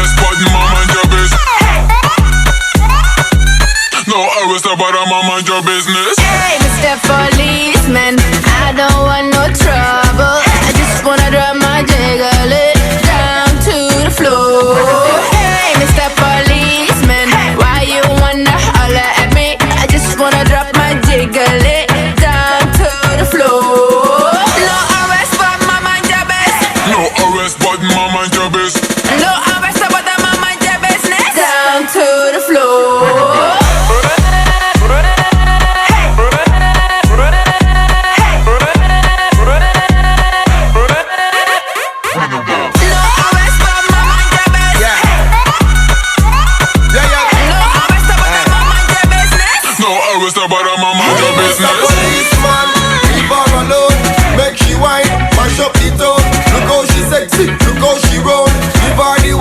arrest, but mama mind your business. No arrest, but mama mind your business. Hey, Mr. Policeman, I don't want no trouble. I just wanna drop my jiggle it down to the floor. Hey, Mr. Policeman, why you wanna holler at me? I just wanna drop my jiggle it down to the floor. No arrest, but mama mind your business. No arrest, but mama mind your business. No arrest, but mama mind your business. Down to the floor. But mama mind your business.